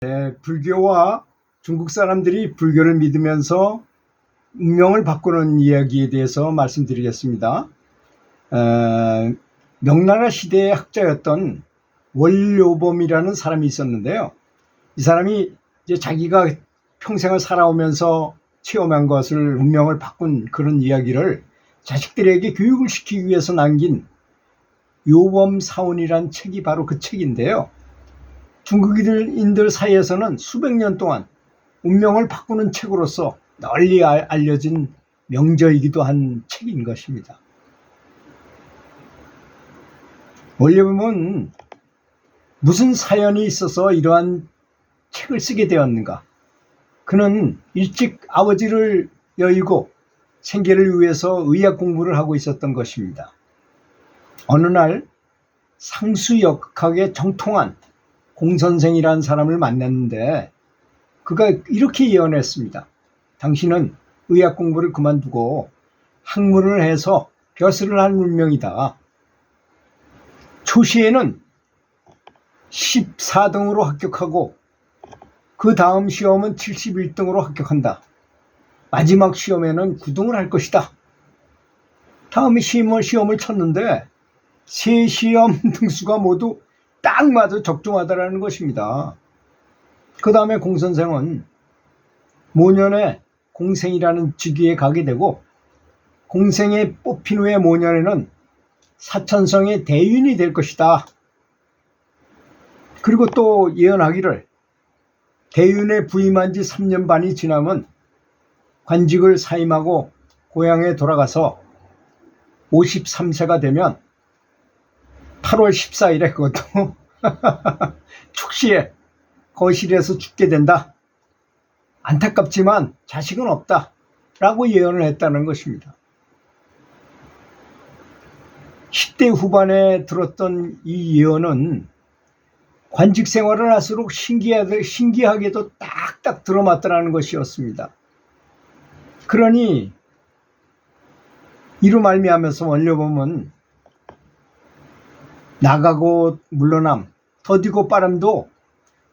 불교와 중국 사람들이 불교를 믿으면서 운명을 바꾸는 이야기에 대해서 말씀드리겠습니다. 명나라 시대의 학자였던 원료범이라는 사람이 있었는데요. 이 사람이 이제 자기가 평생을 살아오면서 체험한 것을 운명을 바꾼 그런 이야기를 자식들에게 교육을 시키기 위해서 남긴 요범사원이라는 책이 바로 그 책인데요. 중국인들 사이에서는 수백 년 동안 운명을 바꾸는 책으로서 널리 알려진 명저이기도 한 책인 것입니다. 원료범은 무슨 사연이 있어서 이러한 책을 쓰게 되었는가? 그는 일찍 아버지를 여의고 생계를 위해서 의학 공부를 하고 있었던 것입니다. 어느 날 상수역학에 정통한 공선생이라는 사람을 만났는데 그가 이렇게 예언했습니다. 당신은 의학 공부를 그만두고 학문을 해서 벼슬을 할 운명이다. 초시에는 14등으로 합격하고 그 다음 시험은 71등으로 합격한다. 마지막 시험에는 9등을 할 것이다. 다음에 시험을 쳤는데 세 시험 등수가 모두 딱 맞아 적중하다라는 것입니다. 그 다음에 공선생은 모년에 공생이라는 직위에 가게 되고 공생에 뽑힌 후에 모년에는 사천성의 대윤이 될 것이다. 그리고 또 예언하기를 대윤에 부임한 지 3년 반이 지나면 관직을 사임하고 고향에 돌아가서 53세가 되면 8월 14일에 그것도 축시에 거실에서 죽게 된다. 안타깝지만 자식은 없다. 라고 예언을 했다는 것입니다. 10대 후반에 들었던 이 예언은 관직 생활을 할수록 신기하게도 딱딱 들어맞더라는 것이었습니다. 그러니 이로 말미암아서 원료범은 나가고 물러남, 더디고 빠름도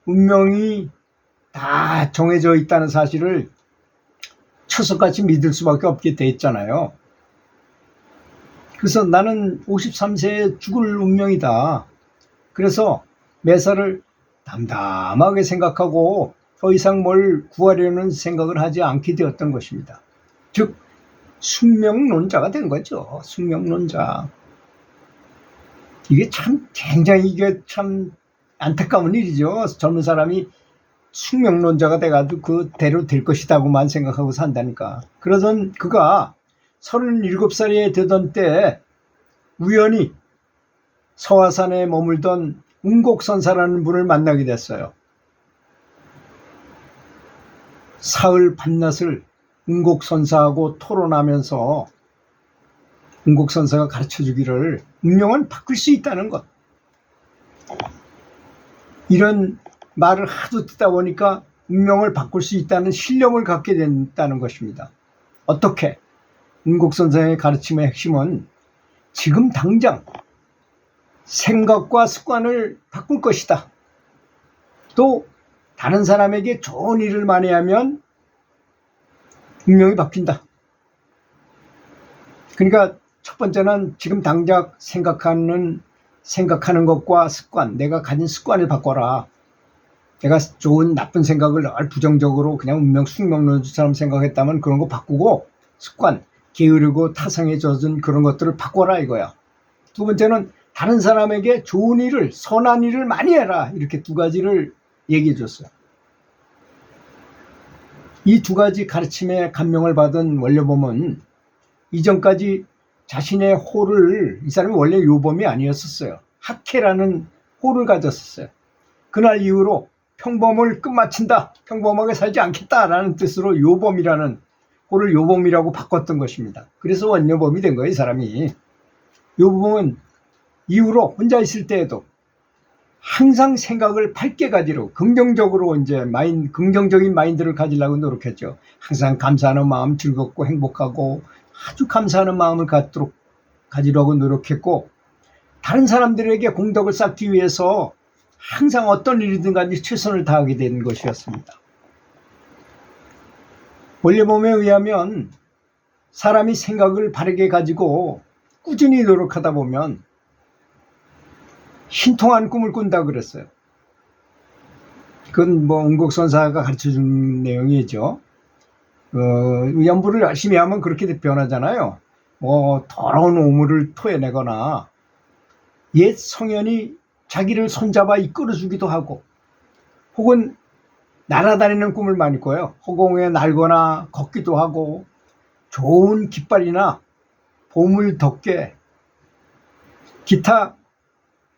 운명이 다 정해져 있다는 사실을 철석같이 믿을 수밖에 없게 됐잖아요. 그래서 나는 53세에 죽을 운명이다. 그래서 매사를 담담하게 생각하고 더 이상 뭘 구하려는 생각을 하지 않게 되었던 것입니다. 즉 숙명론자가 된 거죠. 숙명론자. 이게 참 안타까운 일이죠. 젊은 사람이 숙명론자가 돼가지고 그대로 될 것이다고만 생각하고 산다니까. 그러던 그가 37살이 되던 때 우연히 서화산에 머물던 운곡선사라는 분을 만나게 됐어요. 사흘 밤낮을 운곡선사하고 토론하면서 운곡선사가 가르쳐주기를 운명은 바꿀 수 있다는 것. 이런 말을 하도 듣다 보니까 운명을 바꿀 수 있다는 신념을 갖게 된다는 것입니다. 어떻게? 운곡선사의 가르침의 핵심은 지금 당장 생각과 습관을 바꿀 것이다. 또 다른 사람에게 좋은 일을 많이 하면 운명이 바뀐다. 그러니까 첫 번째는 지금 당장 생각하는 것과 습관, 내가 가진 습관을 바꿔라. 내가 좋은 나쁜 생각을 늘 부정적으로 그냥 운명 숙명론처럼 생각했다면 그런 거 바꾸고 습관, 게으르고 타성에 젖은 그런 것들을 바꿔라 이거야. 두 번째는 다른 사람에게 좋은 일을, 선한 일을 많이 해라. 이렇게 두 가지를 얘기해 줬어요. 이 두 가지 가르침에 감명을 받은 원료범은 이전까지 자신의 호를, 이 사람이 원래 요범이 아니었었어요. 학해라는 호를 가졌었어요. 그날 이후로 평범을 끝마친다, 평범하게 살지 않겠다라는 뜻으로 요범이라는 호를 요범이라고 바꿨던 것입니다. 그래서 원료범이 된 거예요, 이 사람이. 요범은 이후로 혼자 있을 때에도 항상 생각을 밝게 가지려고, 긍정적으로 긍정적인 마인드를 가지려고 노력했죠. 항상 감사하는 마음, 즐겁고 행복하고 아주 감사하는 마음을 가지려고 노력했고, 다른 사람들에게 공덕을 쌓기 위해서 항상 어떤 일이든 간에 최선을 다하게 된 것이었습니다. 원래몸에 의하면 사람이 생각을 바르게 가지고 꾸준히 노력하다 보면 신통한 꿈을 꾼다 그랬어요. 그건 뭐 은곡선사가 가르쳐준 내용이죠. 연부를 열심히 하면 그렇게 변하잖아요. 뭐 더러운 오물을 토해내거나 옛 성현이 자기를 손잡아 이끌어주기도 하고, 혹은 날아다니는 꿈을 많이 꿔요. 허공에 날거나 걷기도 하고, 좋은 깃발이나 보물 덮개, 기타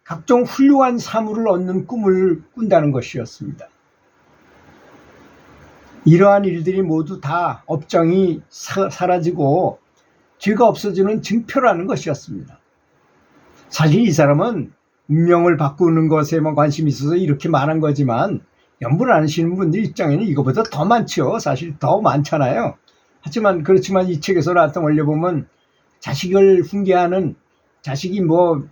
각종 훌륭한 사물을 얻는 꿈을 꾼다는 것이었습니다. 이러한 일들이 모두 다 업장이 사라지고 죄가 없어지는 증표라는 것이었습니다. 사실 이 사람은 운명을 바꾸는 것에만 관심이 있어서 이렇게 말한 거지만, 연불을 안 하시는 분들 입장에는 이거보다 더 많죠. 사실 더 많잖아요. 하지만 그렇지만 이 책에서 나왔던 원래보면 자식을 훈계하는, 자식이 뭐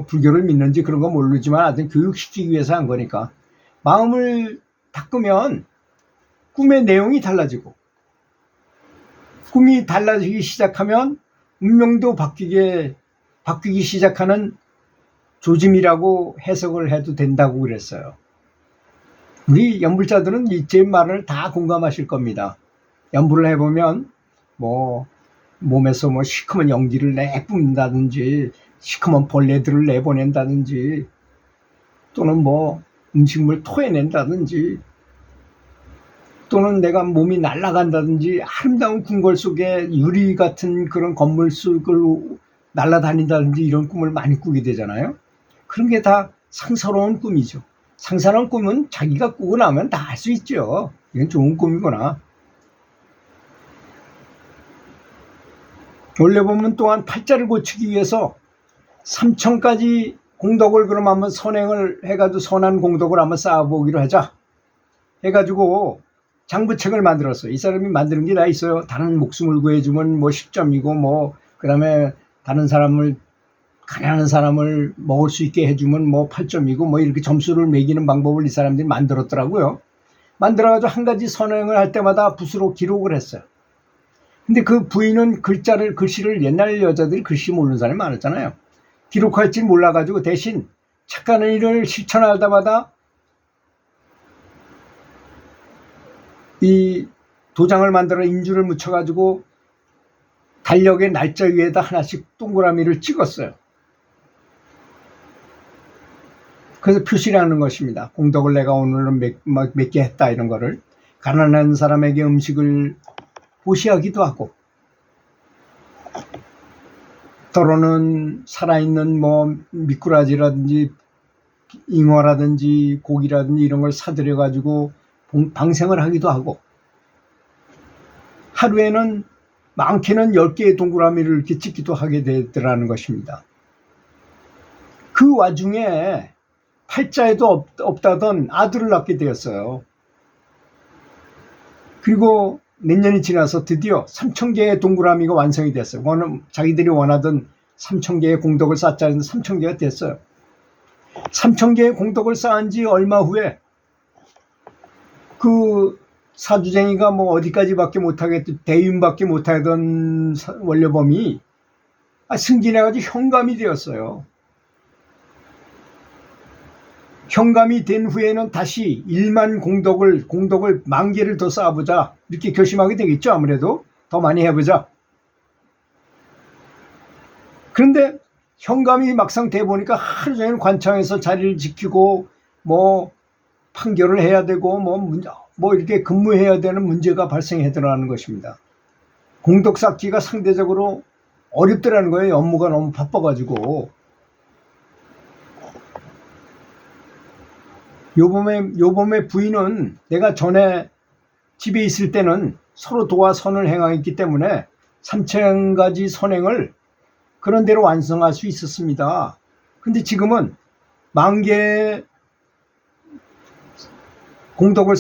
불교를 믿는지 그런 거 모르지만 하여튼 교육시키기 위해서 한 거니까, 마음을 바꾸면 꿈의 내용이 달라지고, 꿈이 달라지기 시작하면 운명도 바뀌기 시작하는 조짐이라고 해석을 해도 된다고 그랬어요. 우리 연불자들은 제 말을 다 공감하실 겁니다. 연불을 해보면 뭐 몸에서 뭐 시커먼 연기를 내뿜는다든지, 시커먼 벌레들을 내보낸다든지, 또는 뭐 음식물 토해낸다든지, 또는 내가 몸이 날아간다든지, 아름다운 궁궐 속에 유리 같은 그런 건물 속을 날아다닌다든지, 이런 꿈을 많이 꾸게 되잖아요. 그런 게 다 상사로운 꿈이죠. 상사로운 꿈은 자기가 꾸고 나면 다 알 수 있죠. 이건 좋은 꿈이구나. 원래보면 또한 팔자를 고치기 위해서 3천가지 공덕을 그럼 한번 선행을 해가지고 선한 공덕을 한번 쌓아보기로 하자 해가지고 장부책을 만들었어요. 이 사람이 만드는 게 다 있어요. 다른 목숨을 구해주면 뭐 10점이고, 뭐 그 다음에 다른 사람을, 가난한 사람을 먹을 수 있게 해주면 뭐 8점이고, 뭐 이렇게 점수를 매기는 방법을 이 사람들이 만들었더라고요. 만들어가지고 한 가지 선행을 할 때마다 붓으로 기록을 했어요. 근데 그 부인은 글씨를, 옛날 여자들이 글씨 모르는 사람이 많았잖아요. 기록할 줄 몰라가지고 대신 착한 일을 실천할 때마다 이 도장을 만들어 인주를 묻혀가지고 달력의 날짜 위에다 하나씩 동그라미를 찍었어요. 그래서 표시를 하는 것입니다. 공덕을 내가 오늘은 몇 개 했다, 이런 거를. 가난한 사람에게 음식을 보시하기도 하고, 때로는 살아있는 뭐 미꾸라지라든지 잉어라든지 고기라든지 이런 걸 사들여 가지고 방생을 하기도 하고, 하루에는 많게는 10개의 동그라미를 이렇게 찍기도 하게 되더라는 것입니다. 그 와중에 팔자에도 없다던 아들을 낳게 되었어요. 그리고 몇 년이 지나서 드디어 3,000개의 동그라미가 완성이 됐어요. 자기들이 원하던 3,000개의 공덕을 쌓자는 3,000개가 됐어요. 3,000개의 공덕을 쌓은 지 얼마 후에 그 사주쟁이가 뭐 어디까지밖에 못하겠던, 대윤밖에 못하던 원려범이 승진해가지고 현감이 되었어요. 현감이 된 후에는 다시 1만 공덕을 10,000개를 더 쌓아보자, 이렇게 결심하게 되겠죠. 아무래도 더 많이 해보자. 그런데 현감이 막상 돼 보니까 하루 종일 관청에서 자리를 지키고 뭐 판결을 해야 되고 뭐 이렇게 근무해야 되는 문제가 발생하더라는 것입니다. 공덕 쌓기가 상대적으로 어렵더라는 거예요. 업무가 너무 바빠가지고. 요범의 부인은 내가 전에 집에 있을 때는 서로 도와 선을 행하였기 때문에 3,000가지 선행을 그런 대로 완성할 수 있었습니다. 근데 지금은 10,000개의 공덕을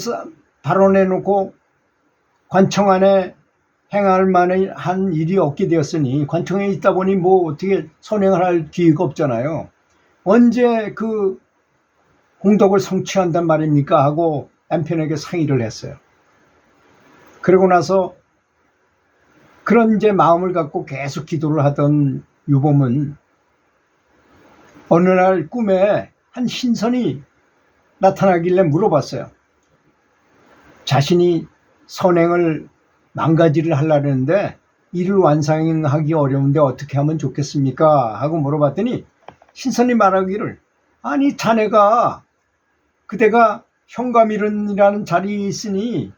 발언해놓고 관청 안에 행할 만한 일이 없게 되었으니, 관청에 있다 보니 뭐 어떻게 선행을 할 기회가 없잖아요. 언제 그 공덕을 성취한단 말입니까? 하고 남편에게 상의를 했어요. 그러고 나서 그런 이제 마음을 갖고 계속 기도를 하던 유범은 어느 날 꿈에 한 신선이 나타나길래 물어봤어요. 자신이 선행을 망가지를 하려고 했는데 이를 완성하기 어려운데 어떻게 하면 좋겠습니까? 하고 물어봤더니 신선이 말하기를, 아니 자네가 그대가 현감일원이라는 자리에 있으니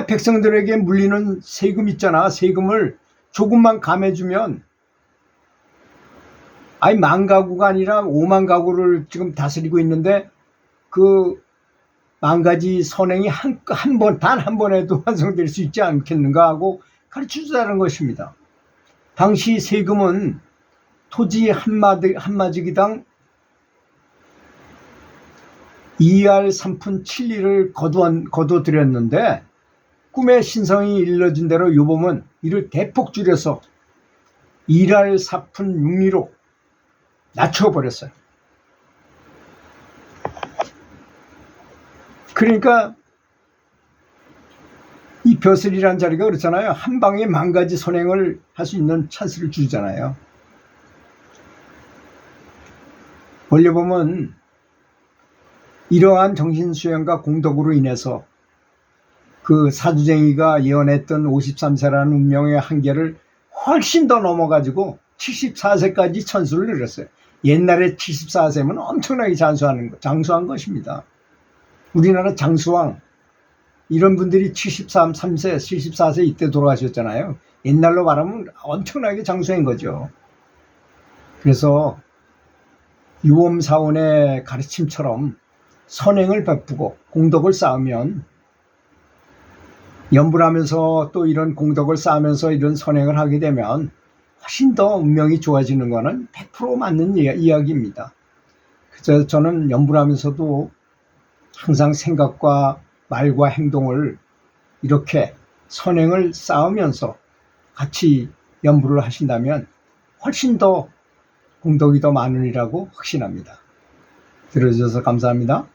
백성들에게 물리는 세금 있잖아. 세금을 조금만 감해주면, 아니 만 가구가 아니라 5만 가구를 지금 다스리고 있는데 그 만 가지 선행이 단 한 번에도 완성될 수 있지 않겠는가 하고 가르쳐주자는 것입니다. 당시 세금은 토지 한마디기당 2알 3푼 7리를 거둬들였는데 꿈에 신성이 일러준 대로 유범은 이를 대폭 줄여서 1알 4푼 6리로 낮춰버렸어요. 그러니까 이 벼슬이라는 자리가 그렇잖아요. 한 방에 만 가지 선행을 할 수 있는 찬스를 주잖아요. 원래 보면 이러한 정신수양과 공덕으로 인해서 그 사주쟁이가 예언했던 53세라는 운명의 한계를 훨씬 더 넘어가지고 74세까지 천수를 누렸어요. 옛날에 74세면 엄청나게 장수한 것입니다. 우리나라 장수왕 이런 분들이 73세, 74세 이때 돌아가셨잖아요. 옛날로 말하면 엄청나게 장수한 거죠. 그래서 유엄사원의 가르침처럼 선행을 베푸고 공덕을 쌓으면, 연불 하면서 또 이런 공덕을 쌓으면서 이런 선행을 하게 되면 훨씬 더 운명이 좋아지는 거는 100% 맞는 이야기입니다. 그래서 저는 연불하면서도 항상 생각과 말과 행동을 이렇게 선행을 쌓으면서 같이 연불을 하신다면 훨씬 더 공덕이 더 많으리라고 확신합니다. 들어주셔서 감사합니다.